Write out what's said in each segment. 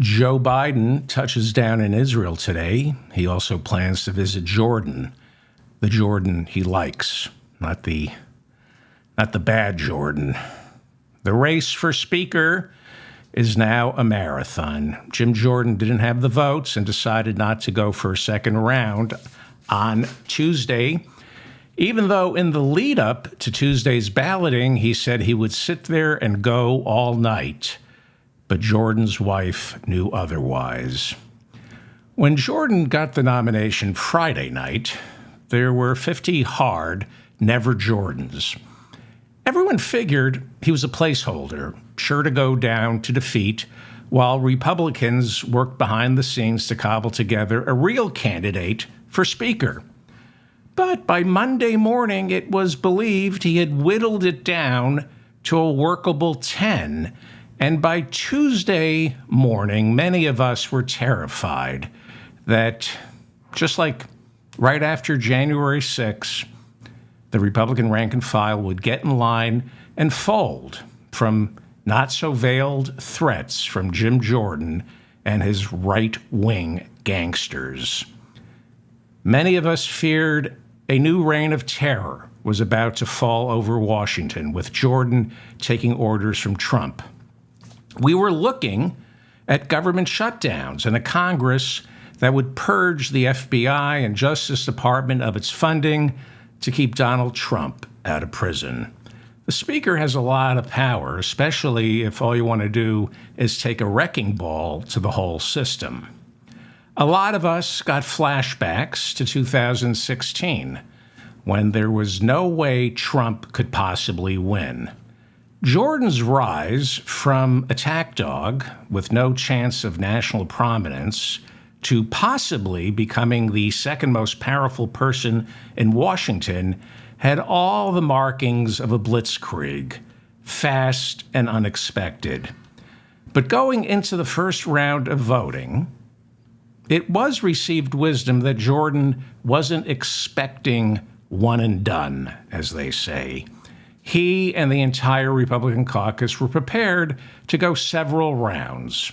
Joe Biden touches down in Israel today. He also plans to visit Jordan, the Jordan he likes, not the bad Jordan. The race for Speaker is now a marathon. Jim Jordan didn't have the votes and decided not to go for a second round on Tuesday, even though in the lead up to Tuesday's balloting, he said he would sit there and go all night. But Jordan's wife knew otherwise. When Jordan got the nomination Friday night, there were 50 hard never Jordans. Everyone figured he was a placeholder, sure to go down to defeat, while Republicans worked behind the scenes to cobble together a real candidate for Speaker. But by Monday morning, it was believed he had whittled it down to a workable 10. And by Tuesday morning, many of us were terrified that, just like right after January 6, the Republican rank and file would get in line and fold from not-so-veiled threats from Jim Jordan and his right-wing gangsters. Many of us feared a new reign of terror was about to fall over Washington, with Jordan taking orders from Trump. We were looking at government shutdowns and a Congress that would purge the FBI and Justice Department of its funding to keep Donald Trump out of prison. The Speaker has a lot of power, especially if all you want to do is take a wrecking ball to the whole system. A lot of us got flashbacks to 2016, when there was no way Trump could possibly win. Jordan's rise from attack dog with no chance of national prominence to possibly becoming the second most powerful person in Washington had all the markings of a blitzkrieg, fast and unexpected. But going into the first round of voting, it was received wisdom that Jordan wasn't expecting one and done, as they say. He and the entire Republican caucus were prepared to go several rounds.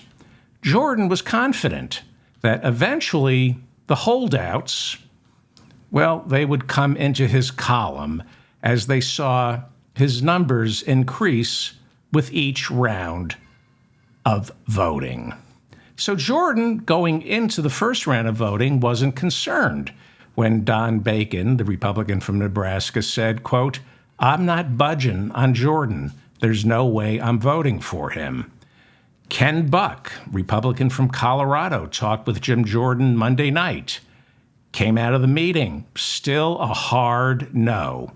Jordan was confident that eventually the holdouts, well, they would come into his column as they saw his numbers increase with each round of voting. So Jordan, going into the first round of voting, wasn't concerned when Don Bacon, the Republican from Nebraska, said, quote, "I'm not budging on Jordan. There's no way I'm voting for him." Ken Buck, Republican from Colorado, talked with Jim Jordan Monday night. Came out of the meeting, still a hard no.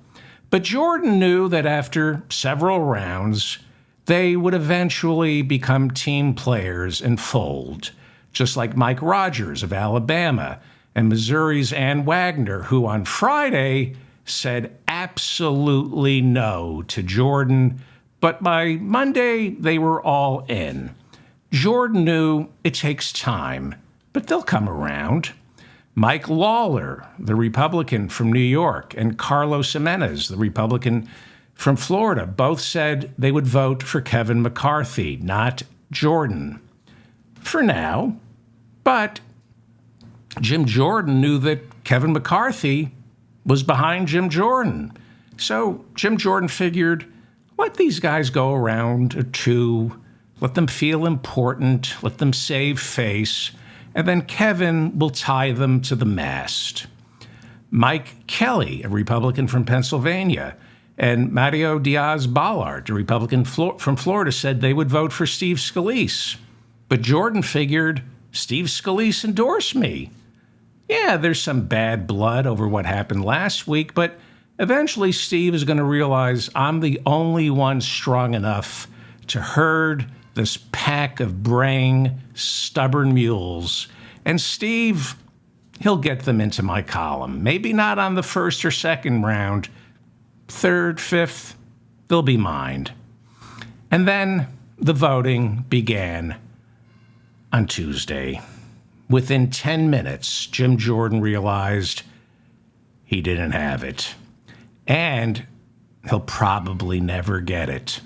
But Jordan knew that after several rounds, they would eventually become team players and fold, just like Mike Rogers of Alabama and Missouri's Ann Wagner, who on Friday said absolutely no to Jordan, but by Monday, they were all in. Jordan knew it takes time, but they'll come around. Mike Lawler, the Republican from New York, and Carlos Jimenez, the Republican from Florida, both said they would vote for Kevin McCarthy, not Jordan. For now, but Jim Jordan knew that Kevin McCarthy was behind Jim Jordan. So Jim Jordan figured, let these guys go around a two, let them feel important, let them save face, and then Kevin will tie them to the mast. Mike Kelly, a Republican from Pennsylvania, and Mario Diaz-Balart, a Republican from Florida, said they would vote for Steve Scalise. But Jordan figured, Steve Scalise endorsed me. Yeah, there's some bad blood over what happened last week, but eventually Steve is going to realize I'm the only one strong enough to herd this pack of braying, stubborn mules. And Steve, he'll get them into my column. Maybe not on the first or second round. Third, fifth, they'll be mine. And then the voting began on Tuesday. Within 10 minutes, Jim Jordan realized he didn't have it. And he'll probably never get it.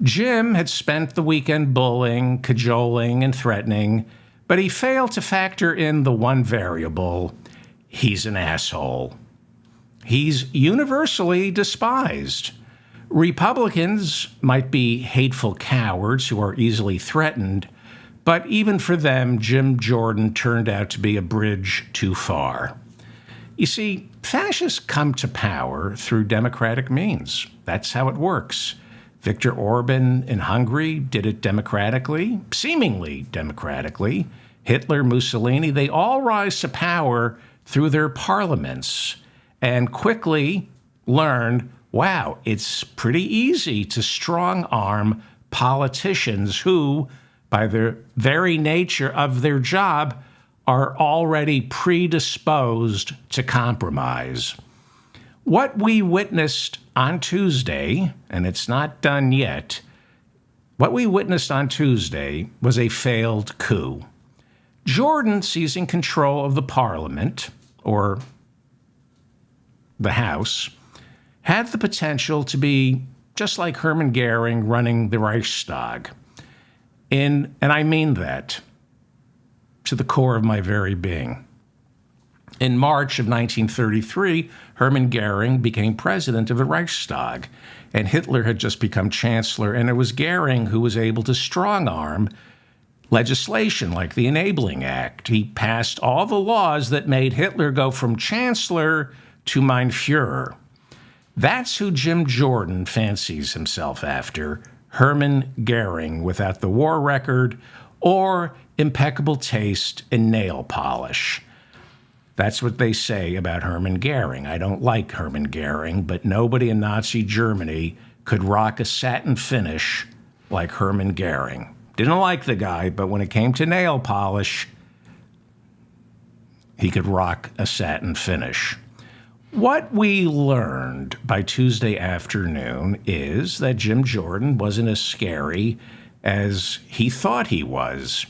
Jim had spent the weekend bullying, cajoling, and threatening, but he failed to factor in the one variable: he's an asshole. He's universally despised. Republicans might be hateful cowards who are easily threatened, but even for them, Jim Jordan turned out to be a bridge too far. You see, fascists come to power through democratic means. That's how it works. Viktor Orban in Hungary did it democratically, seemingly democratically. Hitler, Mussolini, they all rise to power through their parliaments and quickly learn, wow, it's pretty easy to strong-arm politicians who, by the very nature of their job, are already predisposed to compromise. What we witnessed on Tuesday, and it's not done yet, what we witnessed on Tuesday was a failed coup. Jordan seizing control of the parliament, or the House, had the potential to be just like Hermann Goering running the Reichstag. And I mean that to the core of my very being. In March of 1933, Hermann Goering became president of the Reichstag, and Hitler had just become chancellor, and it was Goering who was able to strong-arm legislation like the Enabling Act. He passed all the laws that made Hitler go from chancellor to Mein Führer. That's who Jim Jordan fancies himself after: Hermann Goering without the war record or impeccable taste in nail polish. That's what they say about Hermann Goering. I don't like Hermann Goering, but nobody in Nazi Germany could rock a satin finish like Hermann Goering. Didn't like the guy, but when it came to nail polish, he could rock a satin finish. What we learned by Tuesday afternoon is that Jim Jordan wasn't as scary as he thought he was.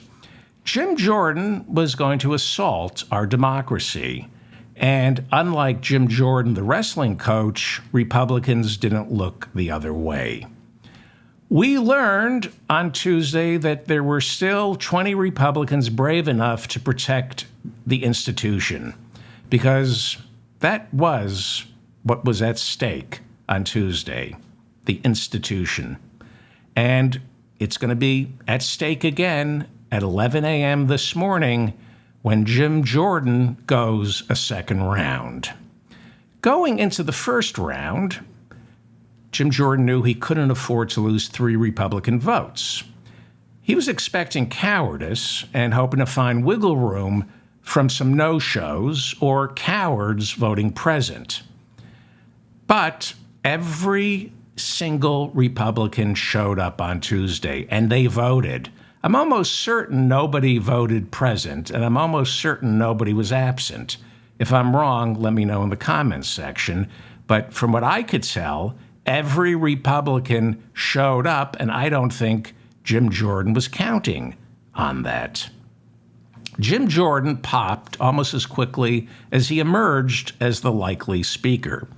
Jim Jordan was going to assault our democracy. And unlike Jim Jordan, the wrestling coach, Republicans didn't look the other way. We learned on Tuesday that there were still 20 Republicans brave enough to protect the institution, because that was what was at stake on Tuesday, the institution. And it's going to be at stake again at 11 a.m. this morning when Jim Jordan goes a second round. Going into the first round, Jim Jordan knew he couldn't afford to lose 3 Republican votes. He was expecting cowardice and hoping to find wiggle room from some no-shows or cowards voting present. But every single Republican showed up on Tuesday, and they voted. I'm almost certain nobody voted present, and I'm almost certain nobody was absent. If I'm wrong, let me know in the comments section. But from what I could tell, every Republican showed up, and I don't think Jim Jordan was counting on that. Jim Jordan popped almost as quickly as he emerged as the likely speaker.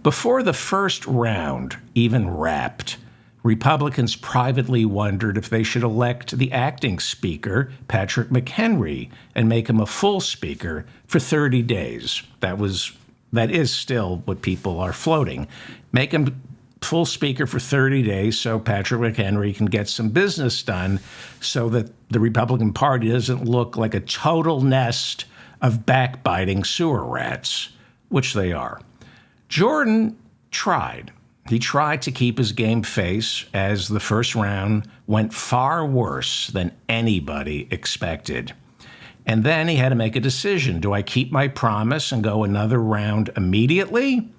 Before the first round even wrapped, Republicans privately wondered if they should elect the acting speaker, Patrick McHenry, and make him a full speaker for 30 days. That is still what people are floating. Make him full speaker for 30 days so Patrick McHenry can get some business done so that the Republican Party doesn't look like a total nest of backbiting sewer rats, which they are. Jordan tried. He tried to keep his game face as the first round went far worse than anybody expected. And then he had to make a decision. Do I keep my promise and go another round immediately?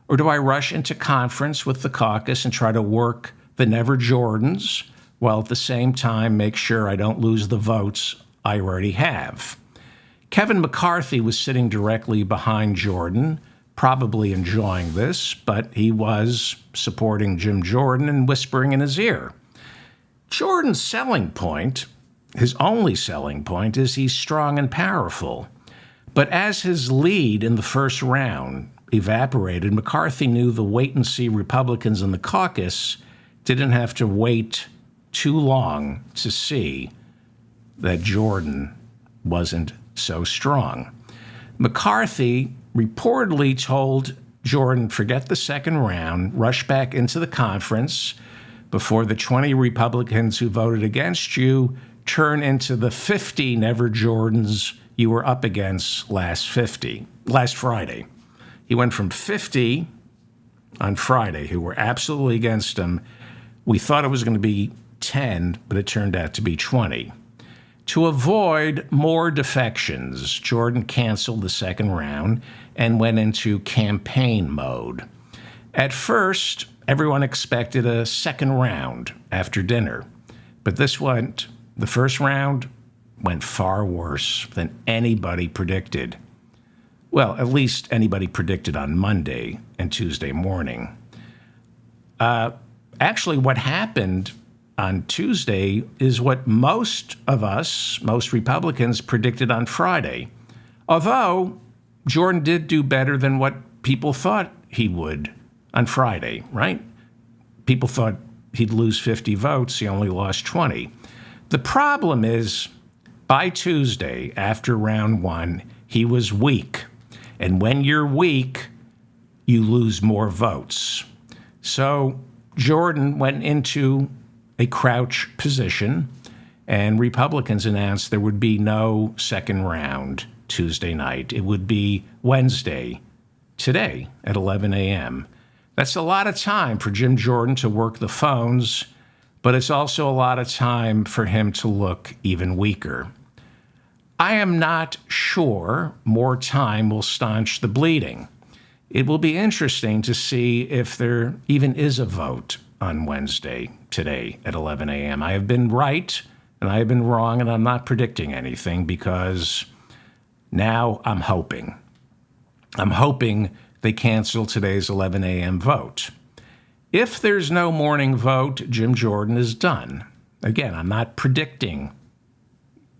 Or do I rush into conference with the caucus and try to work the Never Jordans while at the same time make sure I don't lose the votes I already have? Kevin McCarthy was sitting directly behind Jordan, probably enjoying this, but he was supporting Jim Jordan and whispering in his ear. Jordan's selling point, his only selling point, is he's strong and powerful. But as his lead in the first round evaporated, McCarthy knew the wait-and-see Republicans in the caucus didn't have to wait too long to see that Jordan wasn't so strong. McCarthy reportedly told Jordan, forget the second round, rush back into the conference before the 20 Republicans who voted against you turn into the 50 Never Jordans you were up against last Friday. He went from 50 on Friday who were absolutely against him. We thought it was going to be 10, but it turned out to be 20. To avoid more defections, Jordan canceled the second round and went into campaign mode. At first, everyone expected a second round after dinner, but the first round went far worse than anybody predicted. Well, at least anybody predicted on Monday and Tuesday morning. Actually, what happened on Tuesday is what most Republicans predicted on Friday. Although Jordan did do better than what people thought he would on Friday, right? People thought he'd lose 50 votes. He only lost 20. The problem is, by Tuesday, after round one, he was weak. And when you're weak, you lose more votes. So Jordan went into a crouch position, and Republicans announced there would be no second round Tuesday night. It would be Wednesday, today, at 11 a.m. That's a lot of time for Jim Jordan to work the phones, but it's also a lot of time for him to look even weaker. I am not sure more time will staunch the bleeding. It will be interesting to see if there even is a vote on Wednesday, today, at 11 a.m. I have been right and I have been wrong, and I'm not predicting anything because now I'm hoping. I'm hoping they cancel today's 11 a.m. vote. If there's no morning vote, Jim Jordan is done. Again, I'm not predicting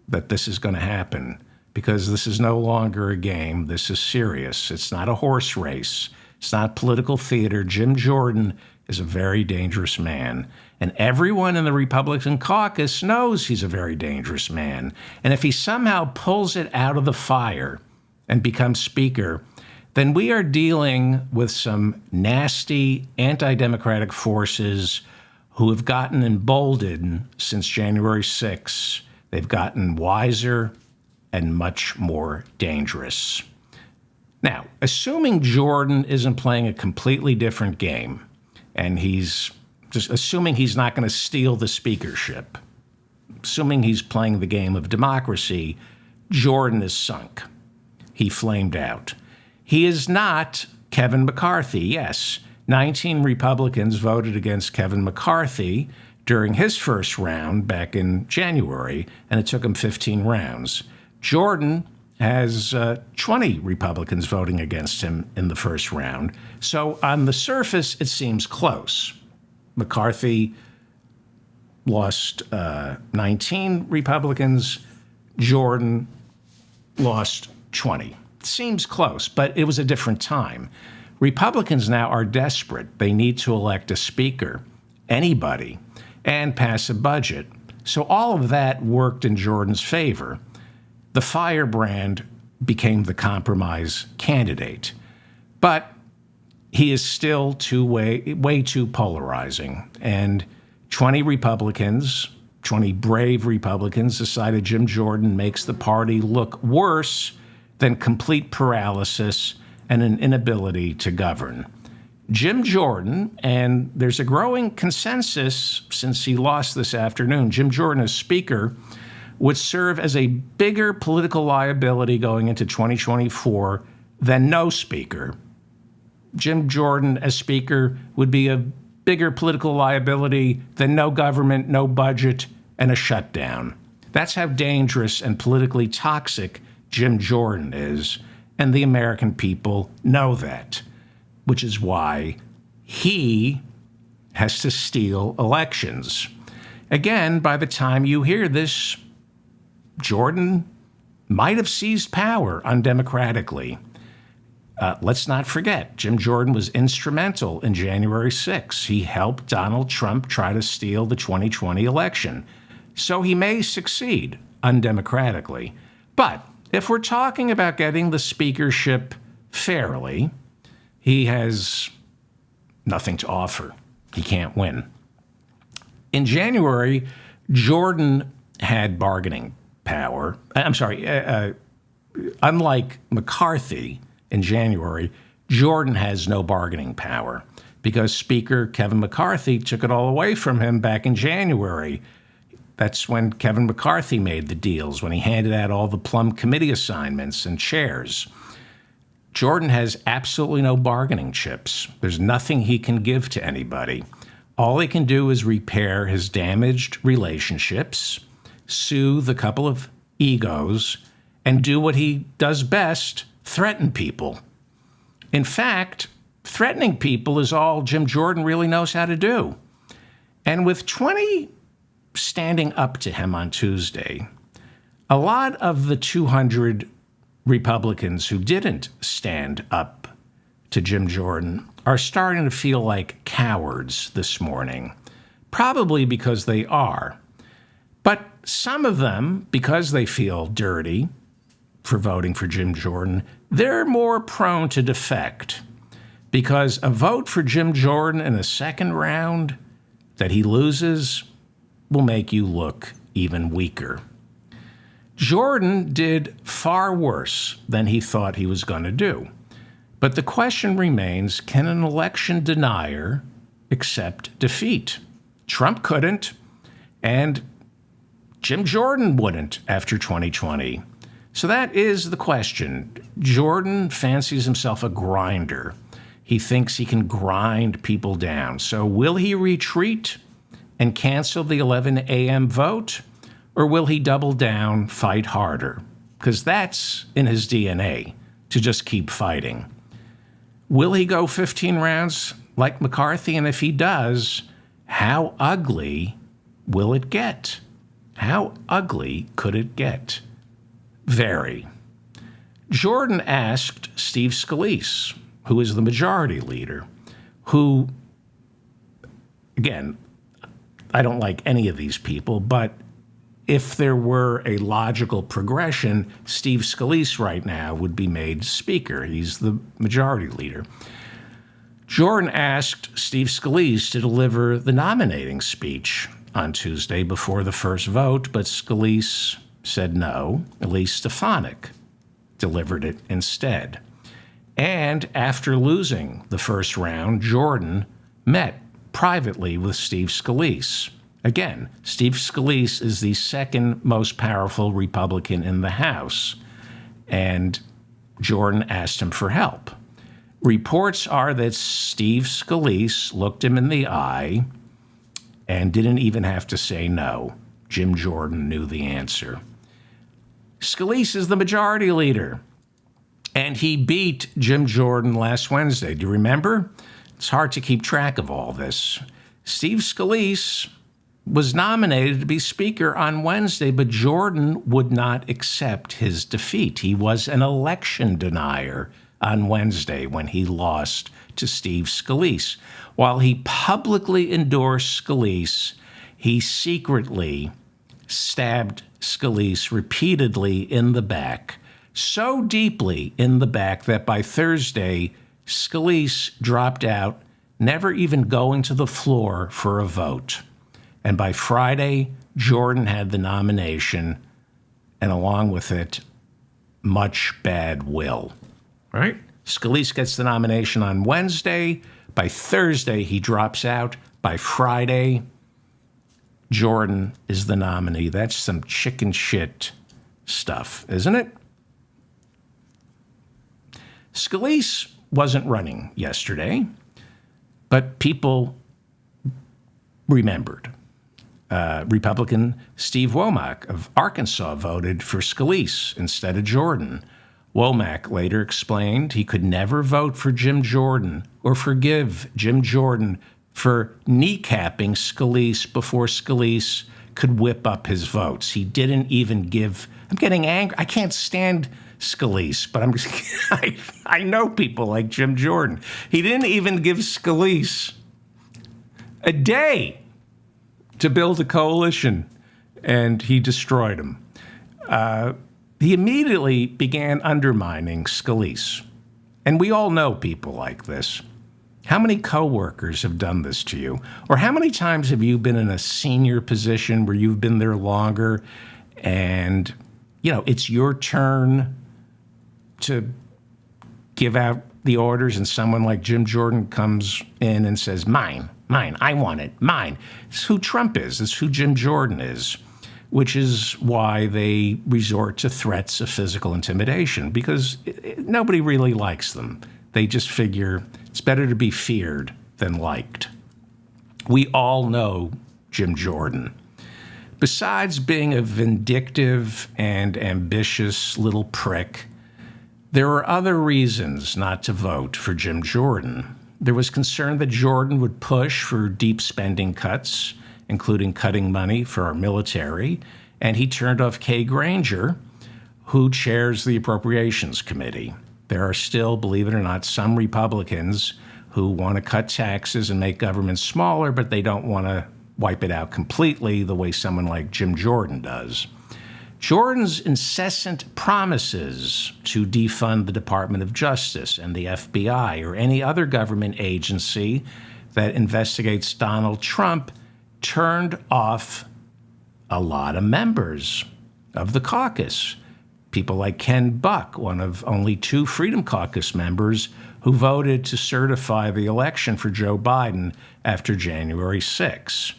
that this is going to happen because this is no longer a game. This is serious. It's not a horse race. It's not political theater. Jim Jordan is a very dangerous man. And everyone in the Republican caucus knows he's a very dangerous man. And if he somehow pulls it out of the fire and becomes speaker, then we are dealing with some nasty anti-democratic forces who have gotten emboldened since January 6th. They've gotten wiser and much more dangerous. Now, assuming Jordan isn't playing a completely different game, and he's just assuming he's not going to steal the speakership, assuming he's playing the game of democracy, Jordan is sunk. He flamed out. He is not Kevin McCarthy. Yes, 19 Republicans voted against Kevin McCarthy during his first round back in January, and it took him 15 rounds. Jordan has 20 Republicans voting against him in the first round. So on the surface, it seems close. McCarthy lost 19 Republicans. Jordan lost 20. It seems close, but it was a different time. Republicans now are desperate. They need to elect a speaker, anybody, and pass a budget. So all of that worked in Jordan's favor. The firebrand became the compromise candidate. But he is still way too polarizing. And 20 Republicans, 20 brave Republicans, decided Jim Jordan makes the party look worse than complete paralysis and an inability to govern. Jim Jordan, and there's a growing consensus since he lost this afternoon, Jim Jordan as Speaker would serve as a bigger political liability going into 2024 than no speaker. Jim Jordan as Speaker would be a bigger political liability than no government, no budget, and a shutdown. That's how dangerous and politically toxic Jim Jordan is, and the American people know that, which is why he has to steal elections. Again, by the time you hear this, Jordan might have seized power undemocratically. Let's not forget, Jim Jordan was instrumental in January 6. He helped Donald Trump try to steal the 2020 election. So he may succeed undemocratically. But if we're talking about getting the speakership fairly, he has nothing to offer. He can't win. In January, Jordan had bargaining power. Unlike McCarthy in January, Jordan has no bargaining power because Speaker Kevin McCarthy took it all away from him back in January. That's when Kevin McCarthy made the deals, when he handed out all the plum committee assignments and chairs. Jordan has absolutely no bargaining chips. There's nothing he can give to anybody. All he can do is repair his damaged relationships, soothe a couple of egos, and do what he does best, threaten people. In fact, threatening people is all Jim Jordan really knows how to do. And with 20 standing up to him on Tuesday, a lot of the 200 Republicans who didn't stand up to Jim Jordan are starting to feel like cowards this morning, probably because they are. But some of them, because they feel dirty for voting for Jim Jordan, they're more prone to defect, because a vote for Jim Jordan in the second round that he loses will make you look even weaker. Jordan did far worse than he thought he was going to do. But the question remains, can an election denier accept defeat? Trump couldn't, and Jim Jordan wouldn't after 2020. So that is the question. Jordan fancies himself a grinder. He thinks he can grind people down. So will he retreat and cancel the 11 a.m. vote? Or will he double down, fight harder? Because that's in his DNA, to just keep fighting. Will he go 15 rounds like McCarthy? And if he does, how ugly will it get? How ugly could it get? Very. Jordan asked Steve Scalise, who is the majority leader, who, again, I don't like any of these people, but if there were a logical progression, Steve Scalise right now would be made speaker. He's the majority leader. Jordan asked Steve Scalise to deliver the nominating speech on Tuesday before the first vote, but Scalise said no. Elise Stefanik delivered it instead. And after losing the first round, Jordan met privately with Steve Scalise. Again, Steve Scalise is the second most powerful Republican in the House, and Jordan asked him for help. Reports are that Steve Scalise looked him in the eye and didn't even have to say no. Jim Jordan knew the answer. Scalise is the majority leader, and he beat Jim Jordan last Wednesday. Do you remember? It's hard to keep track of all this. Steve Scalise was nominated to be speaker on Wednesday, but Jordan would not accept his defeat. He was an election denier on Wednesday when he lost to Steve Scalise. While he publicly endorsed Scalise, he secretly stabbed Scalise repeatedly in the back, so deeply in the back that by Thursday, Scalise dropped out, never even going to the floor for a vote. And by Friday, Jordan had the nomination, and along with it, much bad will. Right? Scalise gets the nomination on Wednesday. By Thursday, he drops out. By Friday, Jordan is the nominee. That's some chicken shit stuff, isn't it? Scalise wasn't running yesterday, but people remembered. Republican Steve Womack of Arkansas voted for Scalise instead of Jordan. Womack later explained he could never vote for Jim Jordan or forgive Jim Jordan for kneecapping Scalise before Scalise could whip up his votes. He didn't even give. I'm getting angry. I can't stand Scalise, but I know people like Jim Jordan. He didn't even give Scalise a day to build a coalition, and he destroyed him. He immediately began undermining Scalise. And we all know people like this. How many coworkers have done this to you? Or how many times have you been in a senior position where you've been there longer and, it's your turn to give out the orders and someone like Jim Jordan comes in and says, mine, I want it, mine. It's who Trump is. It's who Jim Jordan is, which is why they resort to threats of physical intimidation, because nobody really likes them. They just figure it's better to be feared than liked. We all know Jim Jordan. Besides being a vindictive and ambitious little prick, there were other reasons not to vote for Jim Jordan. There was concern that Jordan would push for deep spending cuts, including cutting money for our military, and he turned off Kay Granger, who chairs the Appropriations Committee. There are still, believe it or not, some Republicans who want to cut taxes and make government smaller, but they don't want to wipe it out completely the way someone like Jim Jordan does. Jordan's incessant promises to defund the Department of Justice and the FBI or any other government agency that investigates Donald Trump turned off a lot of members of the caucus. People like Ken Buck, one of only 2 Freedom Caucus members who voted to certify the election for Joe Biden after January 6.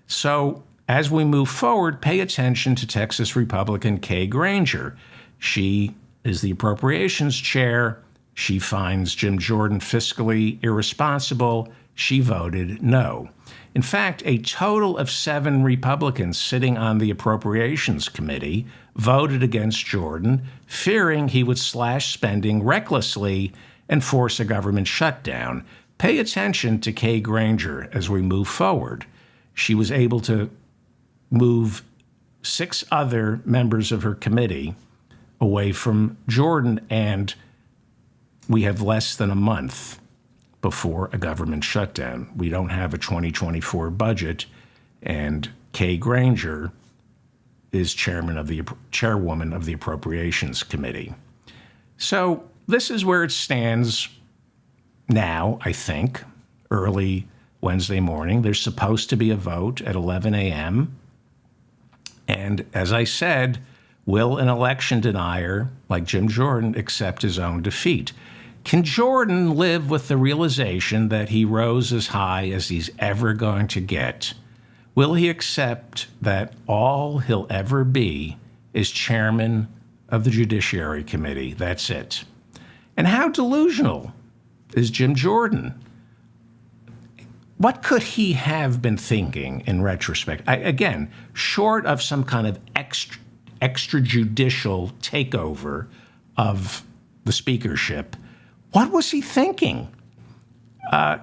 So as we move forward, pay attention to Texas Republican Kay Granger. She is the appropriations chair. She finds Jim Jordan fiscally irresponsible. She voted no. In fact, a total of 7 Republicans sitting on the Appropriations Committee voted against Jordan, fearing he would slash spending recklessly and force a government shutdown. Pay attention to Kay Granger as we move forward. She was able to move 6 other members of her committee away from Jordan, and we have less than a month before a government shutdown. We don't have a 2024 budget, and Kay Granger is chairwoman of the Appropriations Committee. So this is where it stands now, I think, early Wednesday morning. There's supposed to be a vote at 11 a.m. And as I said, will an election denier like Jim Jordan accept his own defeat? Can Jordan live with the realization that he rose as high as he's ever going to get? Will he accept that all he'll ever be is chairman of the Judiciary Committee? That's it. And how delusional is Jim Jordan? What could he have been thinking in retrospect? Again, short of some kind of extrajudicial takeover of the speakership, what was he thinking?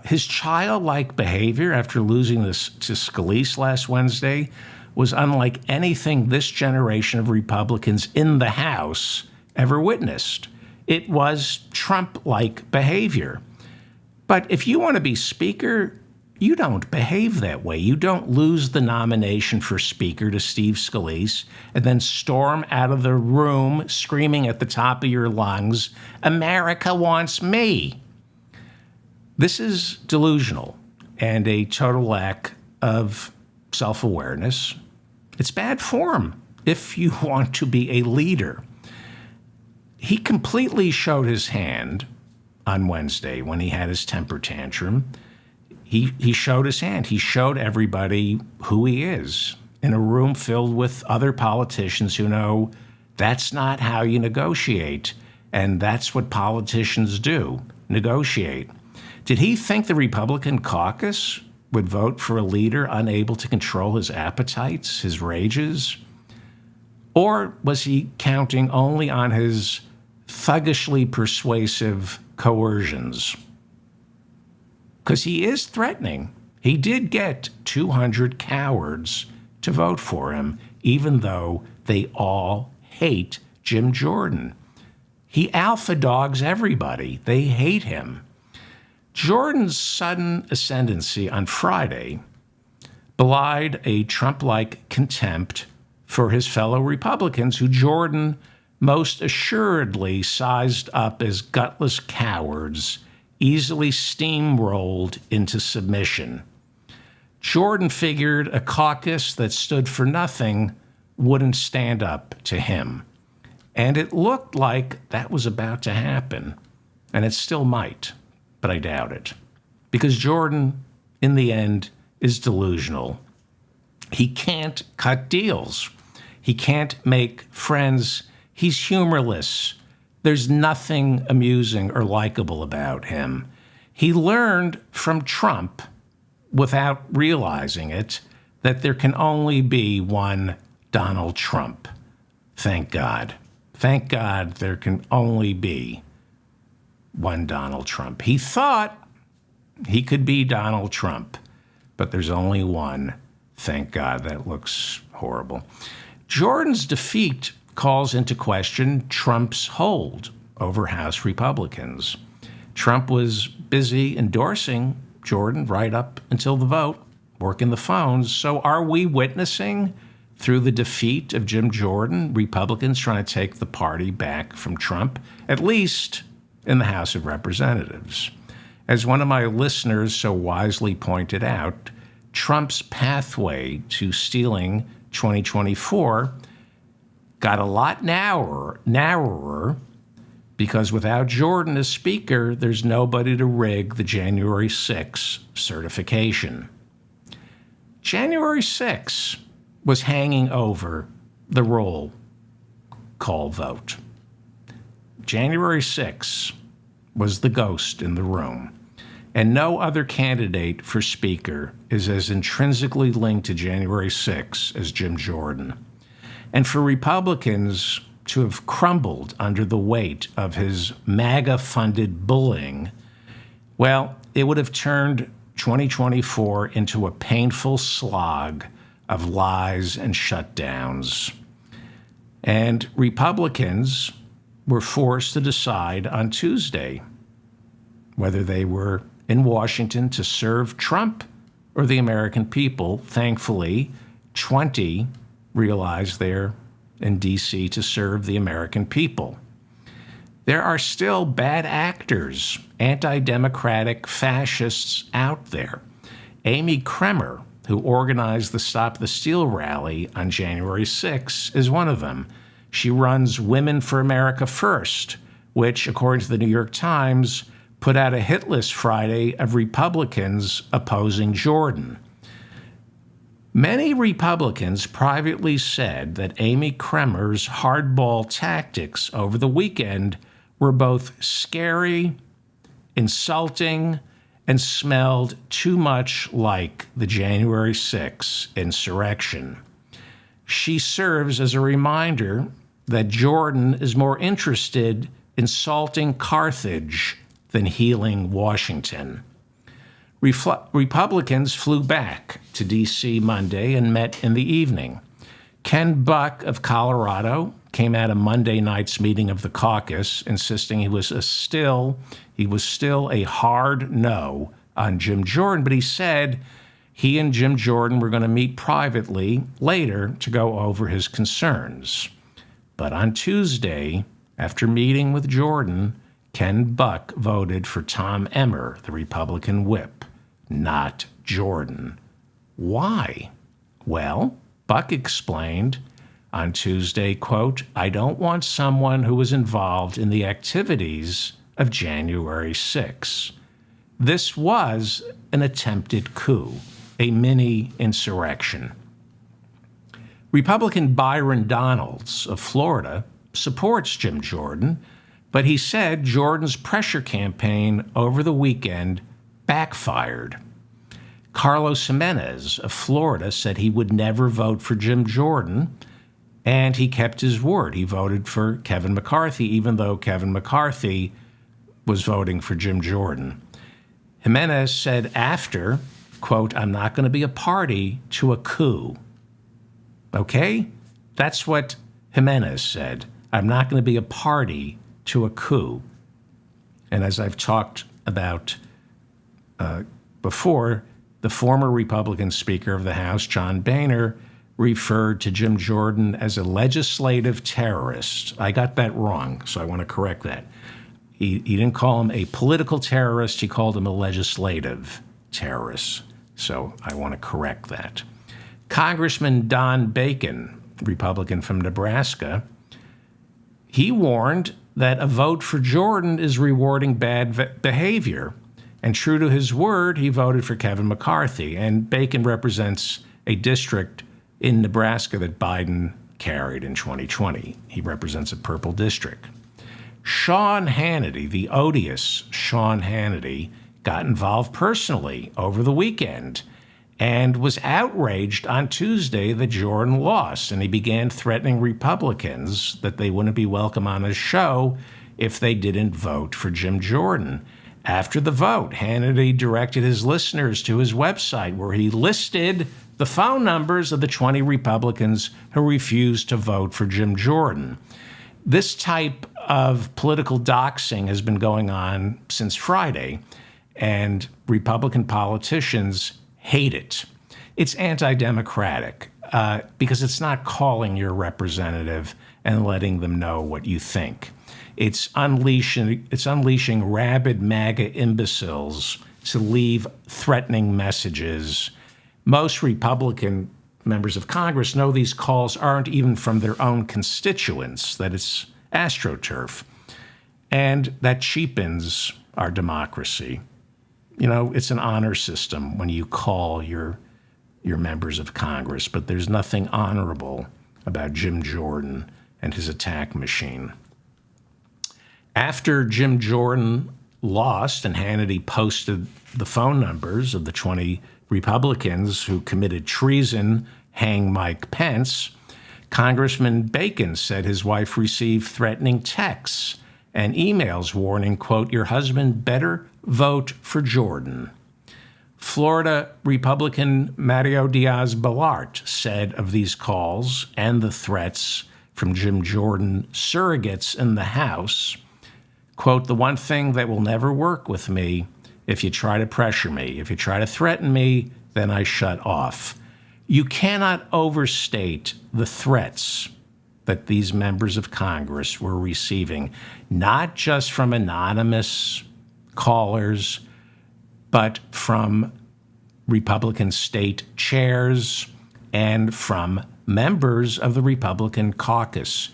His childlike behavior after losing this to Scalise last Wednesday was unlike anything this generation of Republicans in the House ever witnessed. It was Trump-like behavior. But if you want to be Speaker, you don't behave that way. You don't lose the nomination for Speaker to Steve Scalise and then storm out of the room screaming at the top of your lungs, "America wants me." This is delusional and a total lack of self-awareness. It's bad form if you want to be a leader. He completely showed his hand on Wednesday when he had his temper tantrum. He showed his hand. He showed everybody who he is in a room filled with other politicians who know that's not how you negotiate, and that's what politicians do, negotiate. Did he think the Republican caucus would vote for a leader unable to control his appetites, his rages? Or was he counting only on his thuggishly persuasive coercions? Because he is threatening. He did get 200 cowards to vote for him, even though they all hate Jim Jordan. He alpha dogs everybody. They hate him. Jordan's sudden ascendancy on Friday belied a Trump-like contempt for his fellow Republicans, who Jordan most assuredly sized up as gutless cowards, easily steamrolled into submission. Jordan figured a caucus that stood for nothing wouldn't stand up to him. And it looked like that was about to happen, and it still might, but I doubt it. Because Jordan, in the end, is delusional. He can't cut deals. He can't make friends. He's humorless. There's nothing amusing or likable about him. He learned from Trump, without realizing it, that there can only be one Donald Trump. Thank God. Thank God there can only be one Donald Trump. He thought he could be Donald Trump, but there's only one. Thank God. That looks horrible. Jordan's defeat calls into question Trump's hold over House Republicans. Trump was busy endorsing Jordan right up until the vote, working the phones. So are we witnessing, through the defeat of Jim Jordan, Republicans trying to take the party back from Trump, at least in the House of Representatives? As one of my listeners so wisely pointed out, Trump's pathway to stealing 2024 got a lot narrower because without Jordan as Speaker, there's nobody to rig the January 6 certification. January 6 was hanging over the roll call vote. January 6 was the ghost in the room. And no other candidate for Speaker is as intrinsically linked to January 6 as Jim Jordan. And for Republicans to have crumbled under the weight of his MAGA-funded bullying, well, it would have turned 2024 into a painful slog of lies and shutdowns. And Republicans were forced to decide on Tuesday whether they were in Washington to serve Trump or the American people. Thankfully, 20 realized they're in D.C. to serve the American people. There are still bad actors, anti-democratic fascists out there. Amy Kremer, who organized the Stop the Steal rally on January 6, is one of them. She runs Women for America First, which, according to the New York Times, put out a hit list Friday of Republicans opposing Jordan. Many Republicans privately said that Amy Kremer's hardball tactics over the weekend were both scary, insulting, and smelled too much like the January 6 insurrection. She serves as a reminder that Jordan is more interested in salting Carthage than healing Washington. Republicans flew back to D.C. Monday and met in the evening. Ken Buck of Colorado came at a Monday night's meeting of the caucus, insisting he was still a hard no on Jim Jordan, but he said he and Jim Jordan were going to meet privately later to go over his concerns. But on Tuesday, after meeting with Jordan, Ken Buck voted for Tom Emmer, the Republican whip, not Jordan. Why? Well, Buck explained on Tuesday, quote, "I don't want someone who was involved in the activities of January 6. This was an attempted coup, a mini insurrection." Republican Byron Donalds of Florida supports Jim Jordan, but he said Jordan's pressure campaign over the weekend backfired. Carlos Jimenez of Florida said he would never vote for Jim Jordan, and he kept his word. He voted for Kevin McCarthy, even though Kevin McCarthy was voting for Jim Jordan. Jimenez said after, quote, "I'm not going to be a party to a coup." Okay? That's what Jimenez said. I'm not going to be a party to a coup. And as I've talked about before, the former Republican Speaker of the House, John Boehner, referred to Jim Jordan as a legislative terrorist. I got that wrong, so I want to correct that. He didn't call him a political terrorist. He called him a legislative terrorist. So I want to correct that. Congressman Don Bacon, Republican from Nebraska, he warned that a vote for Jordan is rewarding bad behavior. And true to his word, he voted for Kevin McCarthy. And Bacon represents a district in Nebraska that Biden carried in 2020. He represents a purple district. Sean Hannity, the odious Sean Hannity, got involved personally over the weekend and was outraged on Tuesday that Jordan lost. And he began threatening Republicans that they wouldn't be welcome on his show if they didn't vote for Jim Jordan. After the vote, Hannity directed his listeners to his website where he listed the phone numbers of the 20 Republicans who refused to vote for Jim Jordan. This type of political doxing has been going on since Friday, and Republican politicians hate it. It's anti-democratic because it's not calling your representative and letting them know what you think. It's unleashing rabid MAGA imbeciles to leave threatening messages. Most Republican members of Congress know these calls aren't even from their own constituents, that it's AstroTurf. And that cheapens our democracy. You know, it's an honor system when you call your members of Congress, but there's nothing honorable about Jim Jordan and his attack machine. After Jim Jordan lost and Hannity posted the phone numbers of the 20 Republicans who committed treason, hang Mike Pence, Congressman Bacon said his wife received threatening texts and emails warning, quote, "Your husband better vote for Jordan." Florida Republican Mario Diaz-Balart said of these calls and the threats from Jim Jordan surrogates in the House, quote, "The one thing that will never work with me, if you try to pressure me, if you try to threaten me, then I shut off." You cannot overstate the threats that these members of Congress were receiving, not just from anonymous callers, but from Republican state chairs and from members of the Republican caucus,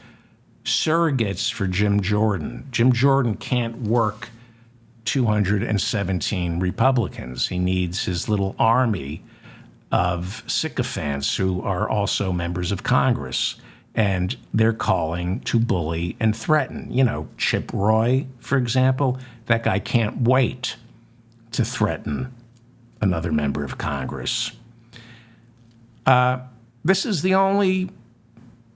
surrogates for Jim Jordan. Jim Jordan can't work 217 Republicans. He needs his little army of sycophants who are also members of Congress. And they're calling to bully and threaten. You know, Chip Roy, for example, that guy can't wait to threaten another member of Congress. This is the only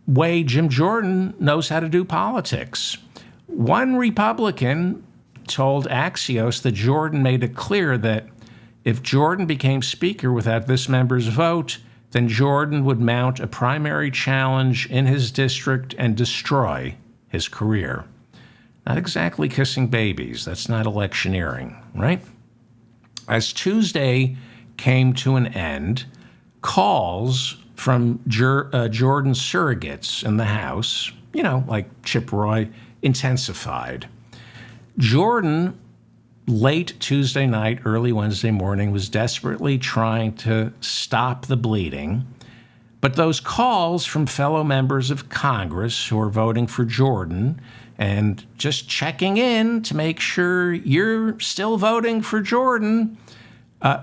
way Jim Jordan knows how to do politics. One Republican told Axios that Jordan made it clear that if Jordan became Speaker without this member's vote, then Jordan would mount a primary challenge in his district and destroy his career. Not exactly kissing babies. That's not electioneering, right? As Tuesday came to an end, calls from Jordan surrogates in the House, you know, like Chip Roy, intensified. Jordan, late Tuesday night, early Wednesday morning, was desperately trying to stop the bleeding. But those calls from fellow members of Congress who are voting for Jordan and just checking in to make sure you're still voting for Jordan,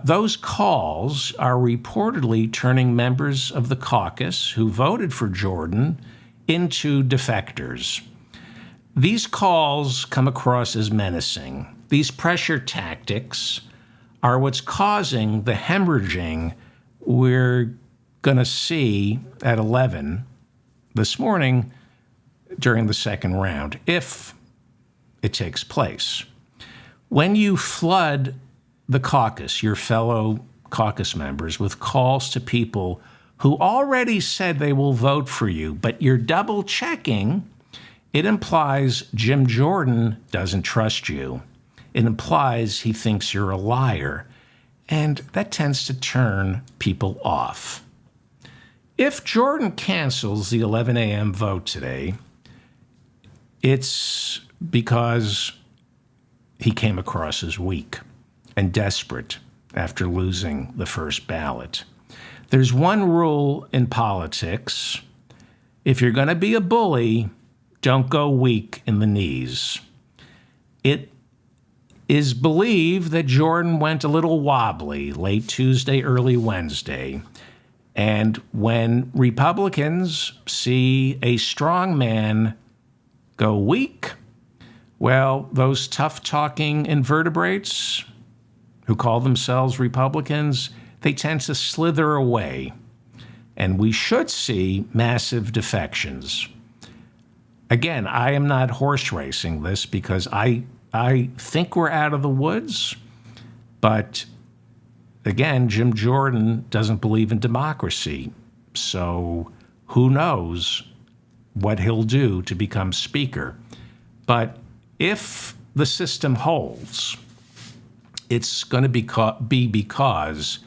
those calls are reportedly turning members of the caucus who voted for Jordan into defectors. These calls come across as menacing. These pressure tactics are what's causing the hemorrhaging we're going to see at 11 this morning during the second round, if it takes place. When you flood the caucus, your fellow caucus members, with calls to people who already said they will vote for you, but you're double checking it implies Jim Jordan doesn't trust you. It implies he thinks you're a liar. And that tends to turn people off. If Jordan cancels the 11 a.m. vote today, it's because he came across as weak and desperate after losing the first ballot. There's one rule in politics. If you're going to be a bully, don't go weak in the knees. It is believed that Jordan went a little wobbly late Tuesday, early Wednesday. And when Republicans see a strong man go weak, well, those tough-talking invertebrates who call themselves Republicans, they tend to slither away. And we should see massive defections. Again, I am not horse racing this because I think we're out of the woods, but again, Jim Jordan doesn't believe in democracy. So who knows what he'll do to become speaker. But if the system holds, it's going to be because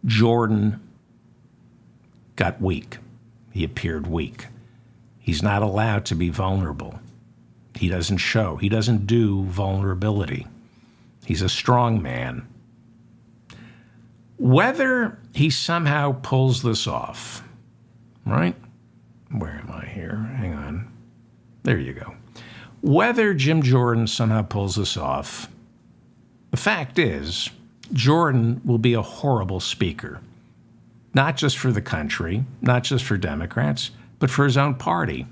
Jordan got weak. He appeared weak. He's not allowed to be vulnerable. He doesn't show. He doesn't do vulnerability. He's a strong man. Whether he somehow pulls this off, right? Where am I here? Hang on. There you go. Whether Jim Jordan somehow pulls this off, the fact is, Jordan will be a horrible speaker. Not just for the country, not just for Democrats, but for his own party.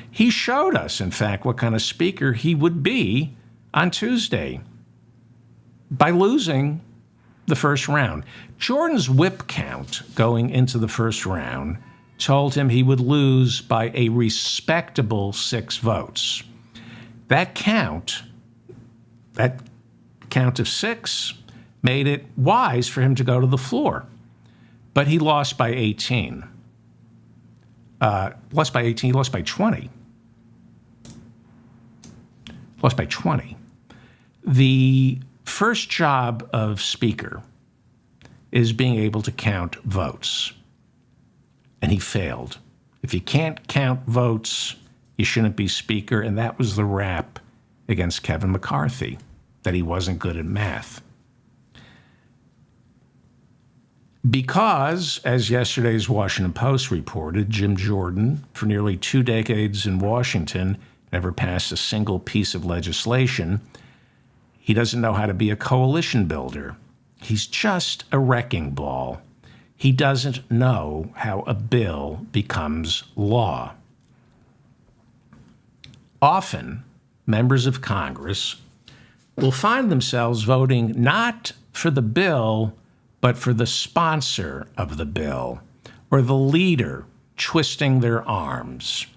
He showed us, in fact, what kind of speaker he would be on Tuesday by losing the first round. Jordan's whip count going into the first round told him he would lose by a respectable 6 votes. That count of 6, made it wise for him to go to the floor. But he lost by 18. He lost by 20. Lost by 20. The first job of speaker is being able to count votes. And he failed. If you can't count votes, you shouldn't be speaker. And that was the rap against Kevin McCarthy, that he wasn't good at math. Because, as yesterday's Washington Post reported, Jim Jordan, for nearly 2 decades in Washington, never passed a single piece of legislation. He doesn't know how to be a coalition builder. He's just a wrecking ball. He doesn't know how a bill becomes law. Often, members of Congress will find themselves voting not for the bill, but for the sponsor of the bill, or the leader twisting their arms.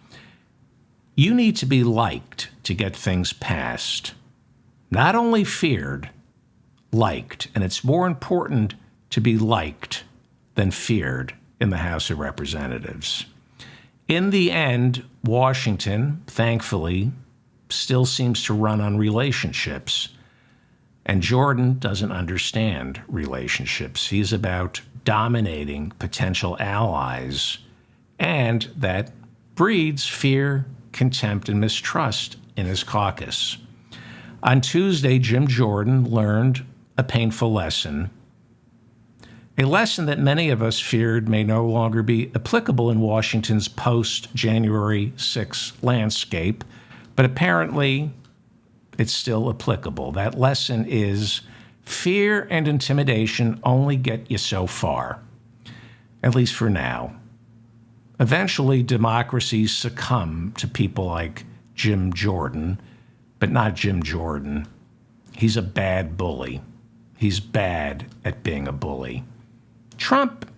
You need to be liked to get things passed. Not only feared, liked. And it's more important to be liked than feared in the House of Representatives. In the end, Washington, thankfully, still seems to run on relationships. And Jordan doesn't understand relationships. He's about dominating potential allies, and that breeds fear, contempt, and mistrust in his caucus. On Tuesday, Jim Jordan learned a painful lesson, a lesson that many of us feared may no longer be applicable in Washington's post-January 6th landscape, but apparently it's still applicable. That lesson is fear and intimidation only get you so far, at least for now. Eventually, democracies succumb to people like Jim Jordan, but not Jim Jordan. He's a bad bully. He's bad at being a bully. Trump,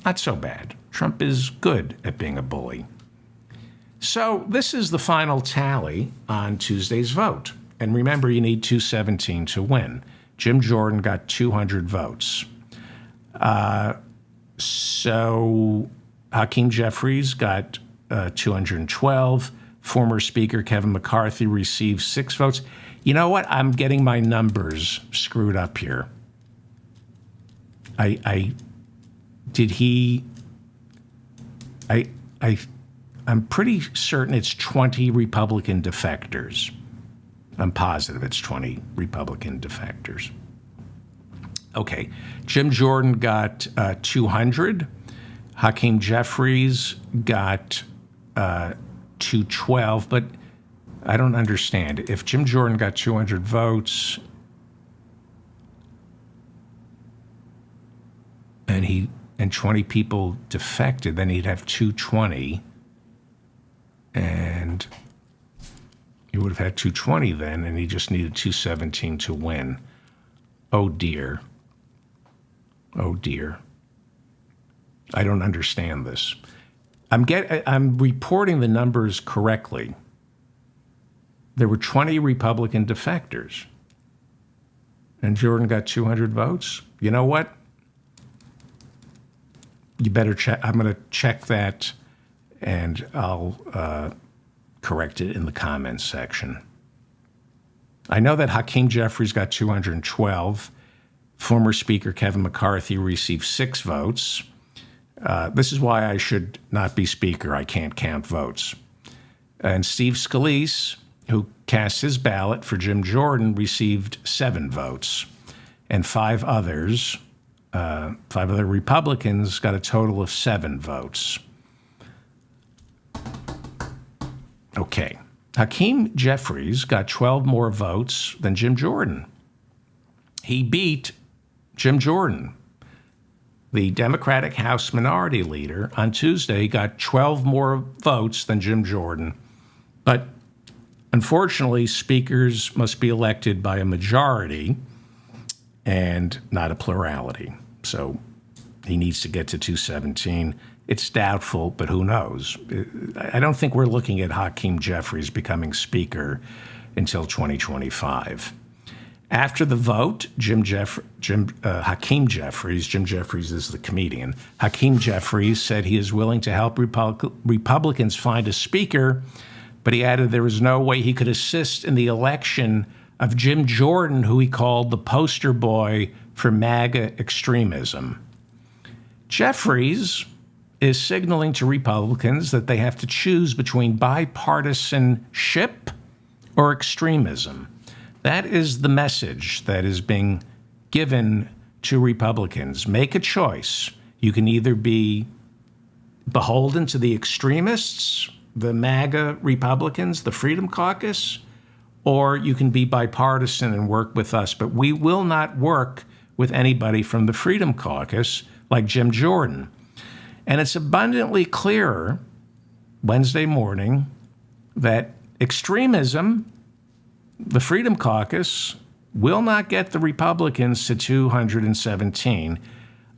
not so bad. Trump is good at being a bully. So this is the final tally on Tuesday's vote. And remember, you need 217 to win. Jim Jordan got 200 votes. So Hakeem Jeffries got 212. Former Speaker Kevin McCarthy received 6 votes. You know what? I'm getting my numbers screwed up here. I'm pretty certain it's 20 Republican defectors. I'm positive it's 20 Republican defectors. Okay, Jim Jordan got 200. Hakeem Jeffries got 212, but I don't understand. If Jim Jordan got 200 votes and 20 people defected, then he'd have 220, and he would have had 220 then, and he just needed 217 to win. Oh dear. Oh dear. I don't understand this. I'm reporting the numbers correctly. There were 20 Republican defectors, and Jordan got 200 votes. You know what? You better check. I'm going to check that, and I'll correct it in the comments section. I know that Hakeem Jeffries got 212. Former Speaker Kevin McCarthy received 6 votes. This is why I should not be Speaker. I can't count votes. And Steve Scalise, who cast his ballot for Jim Jordan, received 7 votes. And 5 other Republicans got a total of 7 votes. Okay. Hakeem Jeffries got 12 more votes than Jim Jordan. He beat Jim Jordan. The Democratic House Minority Leader on Tuesday got 12 more votes than Jim Jordan. But unfortunately, speakers must be elected by a majority and not a plurality. So he needs to get to 217. It's doubtful, but who knows? I don't think we're looking at Hakeem Jeffries becoming Speaker until 2025. After the vote, Hakeem Jeffries, Jim Jeffries is the comedian, Hakeem Jeffries said he is willing to help Republicans find a speaker, but he added there was no way he could assist in the election of Jim Jordan, who he called the poster boy for MAGA extremism. Jeffries is signaling to Republicans that they have to choose between bipartisanship or extremism. That is the message that is being given to Republicans. Make a choice. You can either be beholden to the extremists, the MAGA Republicans, the Freedom Caucus, or you can be bipartisan and work with us. But we will not work with anybody from the Freedom Caucus like Jim Jordan. And it's abundantly clear Wednesday morning that extremism, the Freedom Caucus, will not get the Republicans to 217.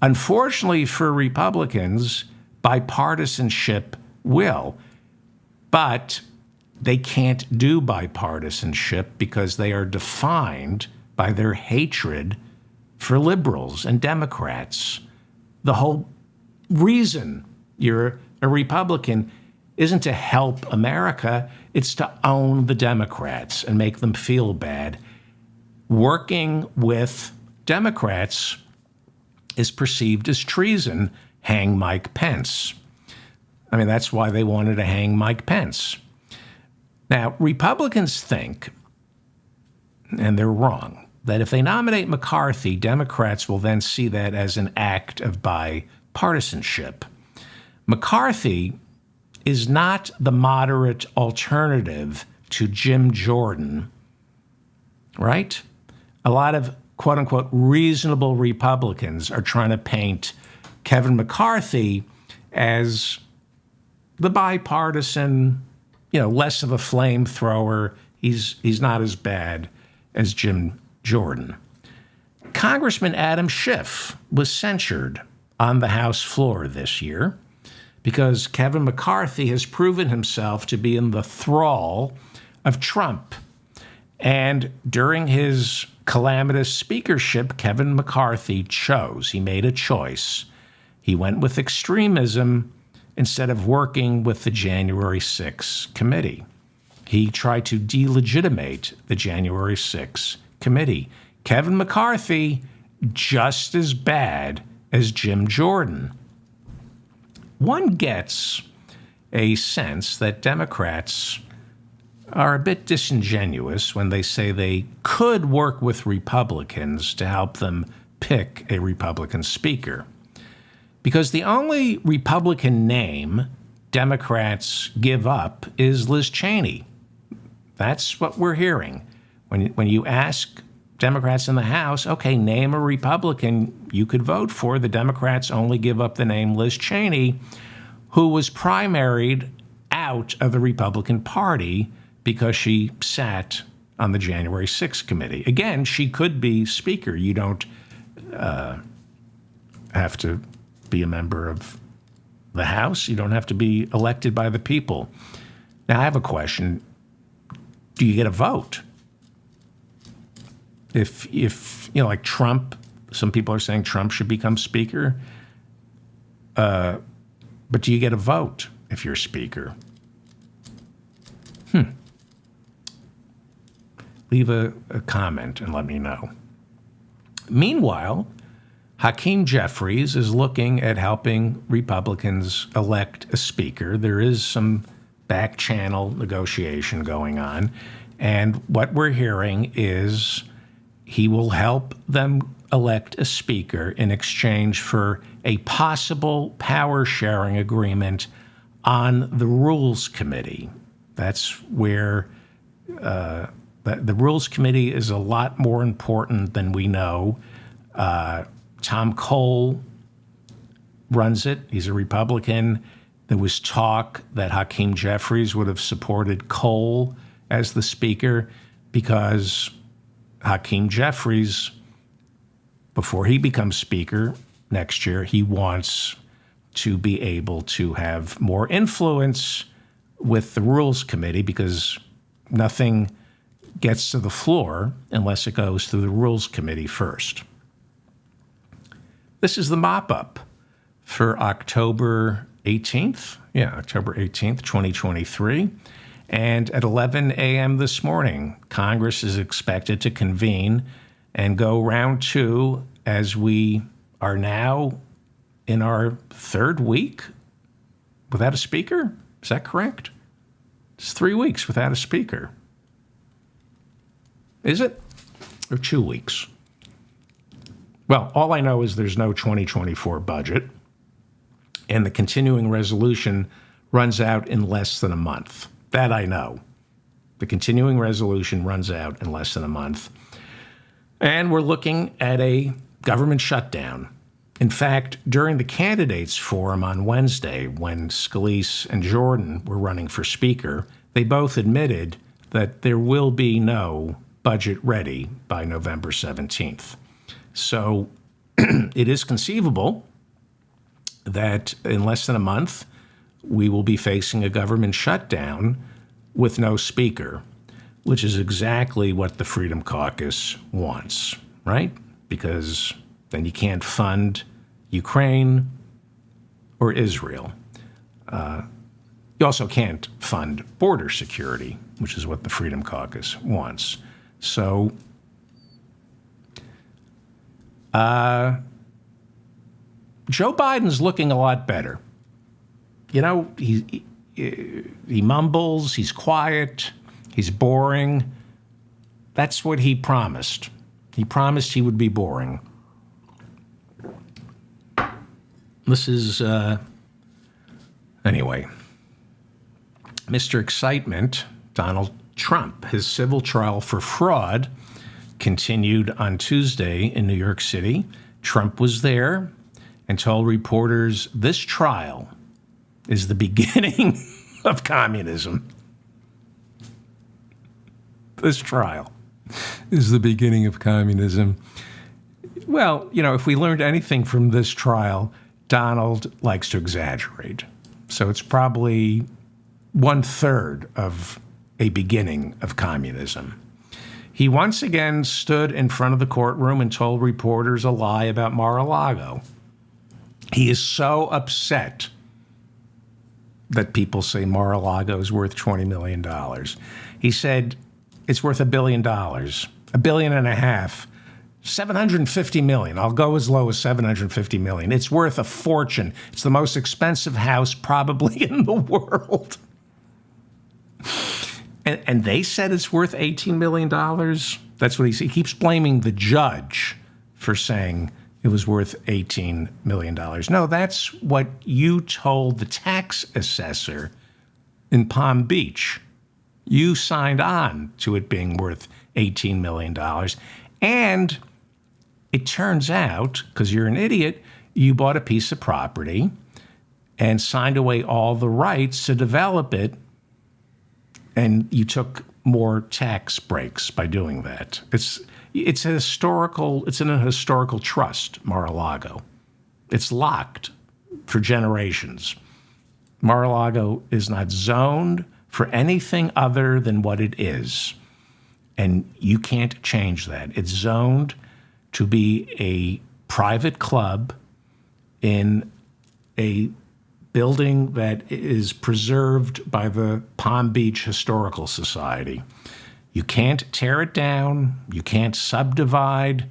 Unfortunately for Republicans, bipartisanship will. But they can't do bipartisanship because they are defined by their hatred for liberals and Democrats. The whole reason you're a Republican isn't to help America, it's to own the Democrats and make them feel bad. Working with Democrats is perceived as treason. Hang Mike Pence. I mean, that's why they wanted to hang Mike Pence. Now, Republicans think, and they're wrong, that if they nominate McCarthy, Democrats will then see that as an act of bipartisanship. McCarthy is not the moderate alternative to Jim Jordan, right? A lot of quote-unquote reasonable Republicans are trying to paint Kevin McCarthy as the bipartisan, less of a flamethrower. He's not as bad as Jim Jordan. Congressman Adam Schiff was censured on the House floor this year because Kevin McCarthy has proven himself to be in the thrall of Trump. And during his calamitous speakership, Kevin McCarthy he made a choice. He went with extremism instead of working with the January 6th committee. He tried to delegitimate the January 6th committee. Kevin McCarthy, just as bad as Jim Jordan. One gets a sense that Democrats are a bit disingenuous when they say they could work with Republicans to help them pick a Republican speaker. Because the only Republican name Democrats give up is Liz Cheney. That's what we're hearing. When you ask Democrats in the House, okay, name a Republican you could vote for, the Democrats only give up the name Liz Cheney, who was primaried out of the Republican Party because she sat on the January 6th committee. Again, she could be Speaker. You don't have to be a member of the House. You don't have to be elected by the people. Now, I have a question. Do you get a vote? If like Trump, some people are saying Trump should become Speaker. But do you get a vote if you're Speaker? Leave a comment and let me know. Meanwhile, Hakeem Jeffries is looking at helping Republicans elect a Speaker. There is some back channel negotiation going on. And what we're hearing is he will help them elect a Speaker in exchange for a possible power sharing agreement on the Rules Committee. That's where the Rules Committee is a lot more important than we know. Tom Cole runs it. He's a Republican. There was talk that Hakeem Jeffries would have supported Cole as the Speaker because Hakeem Jeffries, before he becomes Speaker next year, he wants to be able to have more influence with the Rules Committee because nothing gets to the floor unless it goes through the Rules Committee first. This is the mop-up for October 18th. Yeah, October 18th, 2023. And at 11 a.m. this morning, Congress is expected to convene and go round two as we are now in our third week without a speaker. Is that correct? It's 3 weeks without a speaker. Is it? Or 2 weeks? Well, all I know is there's no 2024 budget, and the continuing resolution runs out in less than a month. That I know. The continuing resolution runs out in less than a month. And we're looking at a government shutdown. In fact, during the candidates forum on Wednesday, when Scalise and Jordan were running for Speaker, they both admitted that there will be no budget ready by November 17th. So it is conceivable that in less than a month, we will be facing a government shutdown with no speaker, which is exactly what the Freedom Caucus wants, right? Because then you can't fund Ukraine or Israel. You also can't fund border security, which is what the Freedom Caucus wants. So Joe Biden's looking a lot better. You know, he mumbles, he's quiet, he's boring. That's what he promised. He promised he would be boring. This is, anyway, Mr. Excitement, Donald Trump. His civil trial for fraud continued on Tuesday in New York City. Trump was there and told reporters this trial is the beginning of communism. This trial is the beginning of communism. Well, you know, if we learned anything from this trial, Donald likes to exaggerate. So it's probably 1/3 of a beginning of communism. He once again stood in front of the courtroom and told reporters a lie about Mar-a-Lago. He is so upset that people say Mar-a-Lago is worth $20 million. He said it's worth $1 billion, $1.5 billion, 750 million. I'll go as low as 750 million. It's worth a fortune. It's the most expensive house probably in the world. And they said it's worth $18 million. That's what he keeps blaming the judge for saying it was worth $18 million. No, that's what you told the tax assessor in Palm Beach. You signed on to it being worth $18 million. And it turns out, because you're an idiot, you bought a piece of property and signed away all the rights to develop it, and you took more tax breaks by doing that. It's in a historical trust, Mar-a-Lago. It's locked for generations. Mar-a-Lago is not zoned for anything other than what it is. And you can't change that. It's zoned to be a private club in a building that is preserved by the Palm Beach Historical Society. You can't tear it down. You can't subdivide.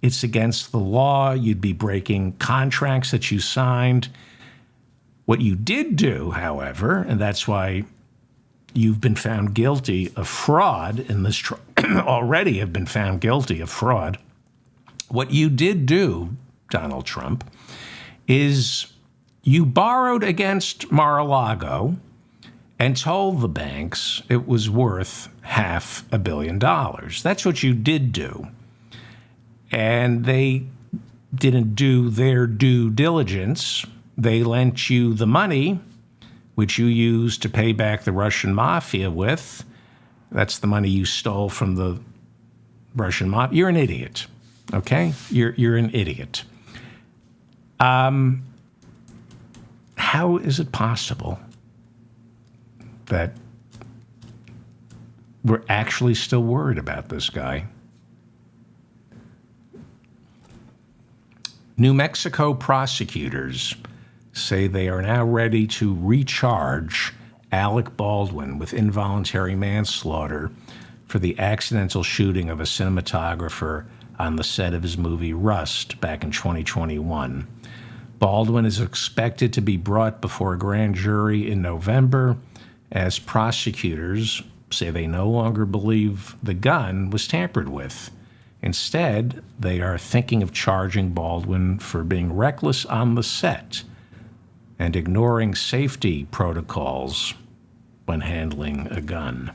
It's against the law. You'd be breaking contracts that you signed. What you did do, however, and that's why you've been found guilty of fraud in this already have been found guilty of fraud. What you did do, Donald Trump, is you borrowed against Mar-a-Lago and told the banks it was worth $500 million. That's what you did do. And they didn't do their due diligence. They lent you the money, which you used to pay back the Russian mafia with. That's the money you stole from the Russian mafia. You're an idiot, okay? You're an idiot. How is it possible that we're actually still worried about this guy? New Mexico prosecutors say they are now ready to recharge Alec Baldwin with involuntary manslaughter for the accidental shooting of a cinematographer on the set of his movie Rust back in 2021. Baldwin is expected to be brought before a grand jury in November, as prosecutors say they no longer believe the gun was tampered with. Instead, they are thinking of charging Baldwin for being reckless on the set and ignoring safety protocols when handling a gun.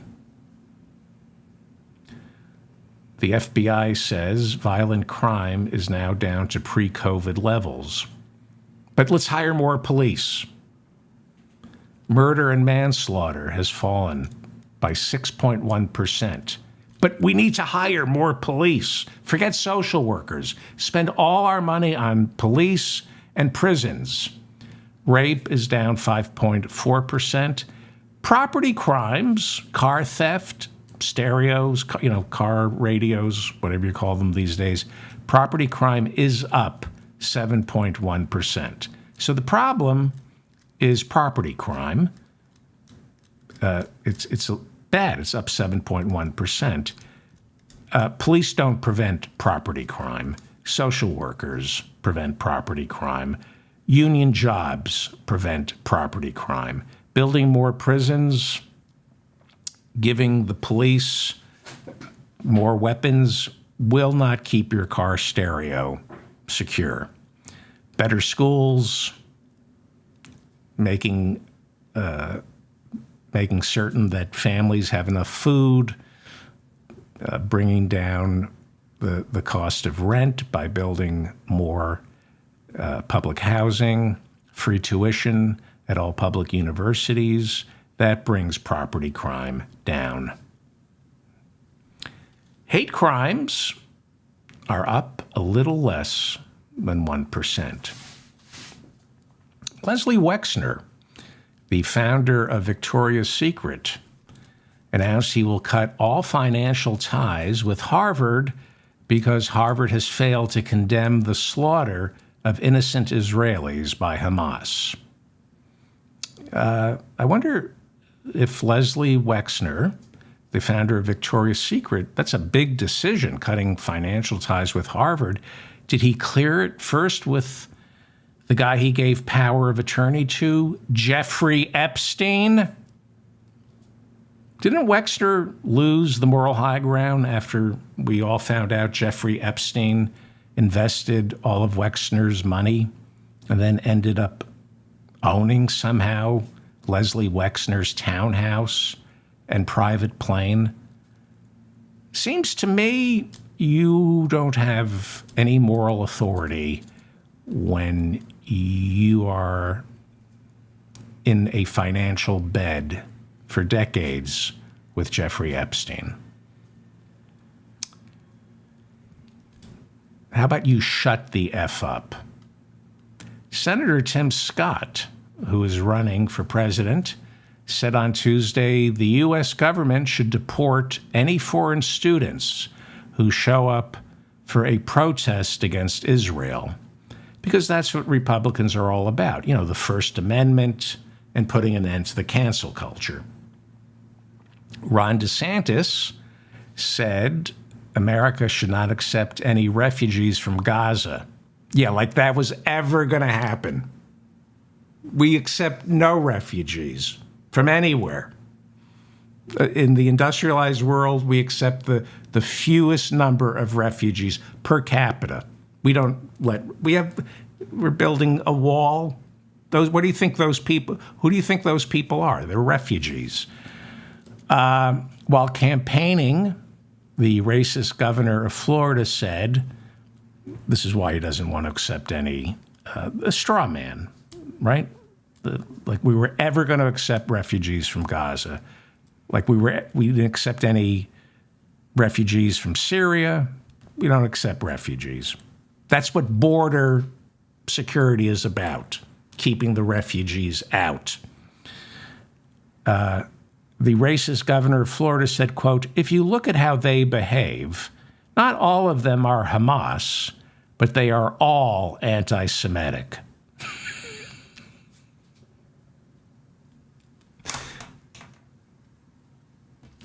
The FBI says violent crime is now down to pre-COVID levels. But let's hire more police. Murder and manslaughter has fallen by 6.1%. But we need to hire more police. Forget social workers. Spend all our money on police and prisons. Rape is down 5.4%. Property crimes, car theft, stereos, car radios, whatever you call them these days, property crime is up 7.1%. So the problem is property crime. It's bad. It's up 7.1%. Police don't prevent property crime. Social workers prevent property crime. Union jobs prevent property crime. Building more prisons, giving the police more weapons will not keep your car stereo secure. Better schools, making certain that families have enough food, bringing down the cost of rent by building more public housing, free tuition at all public universities. That brings property crime down. Hate crimes are up a little less than 1%. Leslie Wexner, the founder of Victoria's Secret, announced he will cut all financial ties with Harvard because Harvard has failed to condemn the slaughter of innocent Israelis by Hamas. I wonder if Leslie Wexner, the founder of Victoria's Secret, that's a big decision, cutting financial ties with Harvard. Did he clear it first with the guy he gave power of attorney to, Jeffrey Epstein? Didn't Wexner lose the moral high ground after we all found out Jeffrey Epstein invested all of Wexner's money and then ended up owning somehow Leslie Wexner's townhouse and private plane? Seems to me you don't have any moral authority when you are in a financial bed for decades with Jeffrey Epstein. How about you shut the F up? Senator Tim Scott, who is running for president, said on Tuesday the U.S. government should deport any foreign students who show up for a protest against Israel, because that's what Republicans are all about. You know, the First Amendment and putting an end to the cancel culture. Ron DeSantis said America should not accept any refugees from Gaza. Yeah, like that was ever going to happen. We accept no refugees from anywhere. In the industrialized world, we accept the fewest number of refugees per capita. We're building a wall. What do you think those people, who do you think those people are? They're refugees. While campaigning, the racist governor of Florida said, this is why he doesn't want to accept any, a straw man, right? Like we were ever going to accept refugees from Gaza. Like we didn't accept any refugees from Syria. We don't accept refugees. That's what border security is about, keeping the refugees out. The racist governor of Florida said, quote, if you look at how they behave, not all of them are Hamas, but they are all anti-Semitic.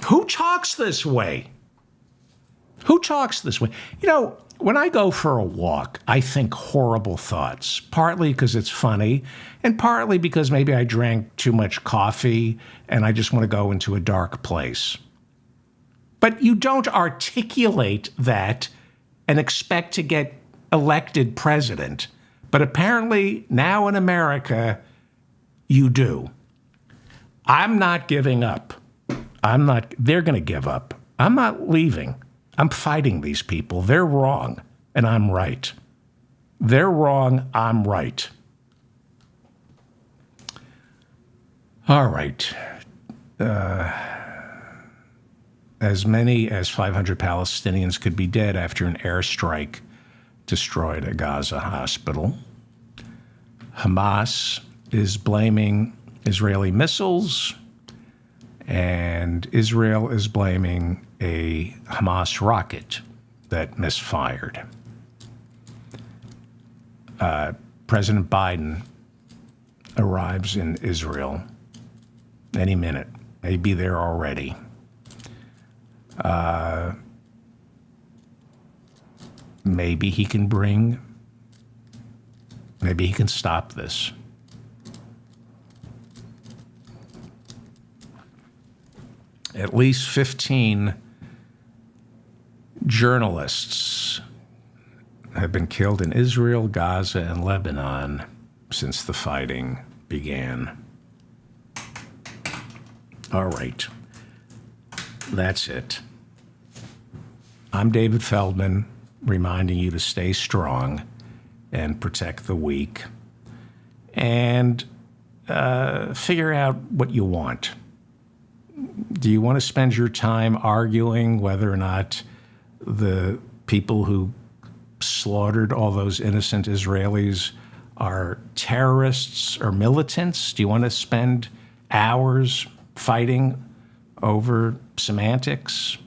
Who talks this way? Who talks this way? You know, when I go for a walk, I think horrible thoughts, partly because it's funny, and partly because maybe I drank too much coffee and I just want to go into a dark place. But you don't articulate that and expect to get elected president. But apparently now in America, you do. I'm not giving up. They're going to give up. I'm not leaving. I'm fighting these people. They're wrong, and I'm right. They're wrong, I'm right. All right. As many as 500 Palestinians could be dead after an airstrike destroyed a Gaza hospital. Hamas is blaming Israeli missiles, and Israel is blaming a Hamas rocket that misfired. President Biden arrives in Israel any minute, may be there already. Maybe he can stop this. At least 15 journalists have been killed in Israel, Gaza, and Lebanon since the fighting began. All right. That's it. I'm David Feldman, reminding you to stay strong and protect the weak, and figure out what you want. Do you want to spend your time arguing whether or not the people who slaughtered all those innocent Israelis are terrorists or militants? Do you want to spend hours fighting over semantics?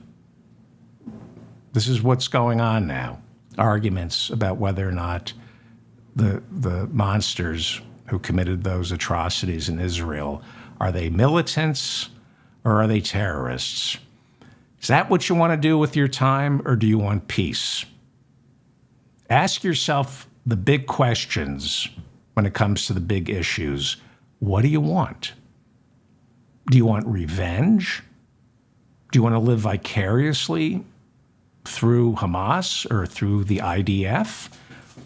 This is what's going on now. Arguments about whether or not the monsters who committed those atrocities in Israel, are they militants or are they terrorists? Is that what you want to do with your time, or do you want peace? Ask yourself the big questions when it comes to the big issues. What do you want? Do you want revenge? Do you want to live vicariously through Hamas or through the IDF?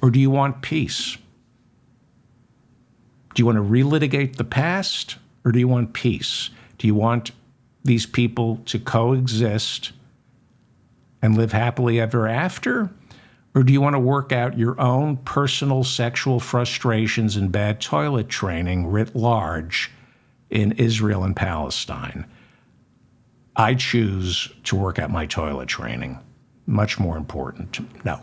Or do you want peace? Do you want to relitigate the past, or do you want peace? Do you want these people to coexist and live happily ever after? Or do you want to work out your own personal sexual frustrations and bad toilet training writ large in Israel and Palestine? I choose to work out my toilet training. Much more important. No.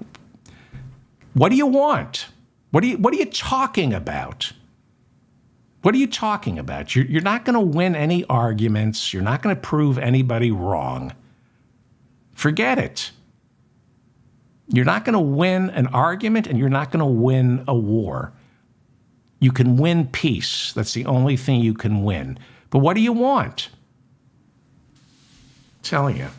What do you want? What are you talking about? What are you talking about? You're not going to win any arguments. You're not going to prove anybody wrong. Forget it. You're not going to win an argument, and you're not going to win a war. You can win peace. That's the only thing you can win. But what do you want? I'm telling you.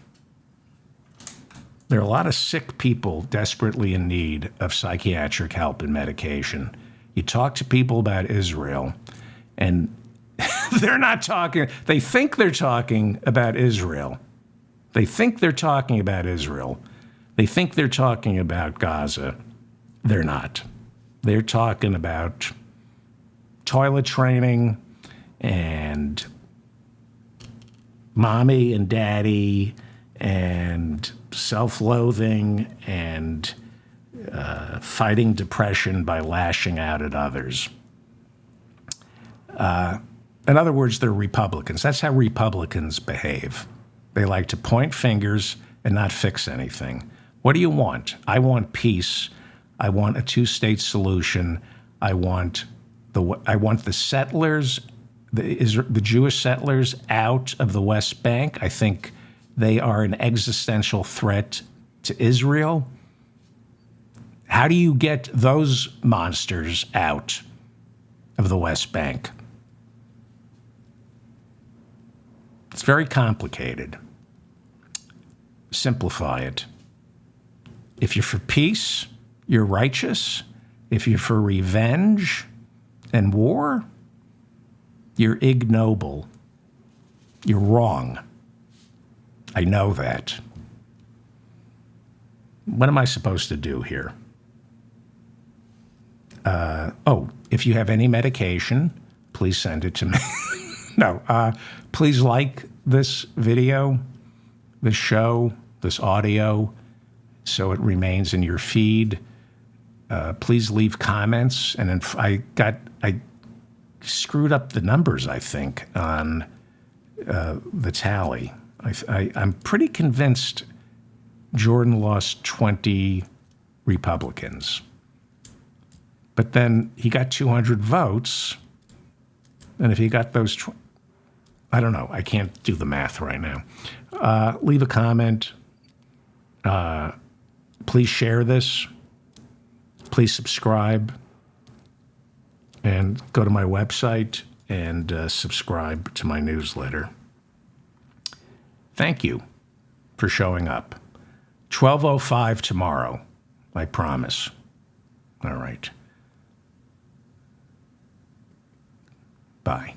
There are a lot of sick people desperately in need of psychiatric help and medication. You talk to people about Israel, and they're not talking. They think they're talking about Israel. They think they're talking about Israel. They think they're talking about Gaza. They're not. They're talking about toilet training and mommy and daddy and self-loathing and fighting depression by lashing out at others. In other words, they're Republicans. That's how Republicans behave. They like to point fingers and not fix anything. What do you want? I want peace. I want a two-state solution. I want the settlers, the Jewish settlers, out of the West Bank. I think they are an existential threat to Israel. How do you get those monsters out of the West Bank? It's very complicated. Simplify it. If you're for peace, you're righteous. If you're for revenge and war, you're ignoble. You're wrong. I know that. What am I supposed to do here? If you have any medication, please send it to me. No, please like this video, this show, this audio, so it remains in your feed. Please leave comments. And I screwed up the numbers, I think, on the tally. I'm pretty convinced Jordan lost 20 Republicans. But then he got 200 votes. And if he got those, I don't know. I can't do the math right now. Leave a comment. Please share this. Please subscribe. And go to my website and subscribe to my newsletter. Thank you for showing up. 12:05 tomorrow, I promise. All right. Bye.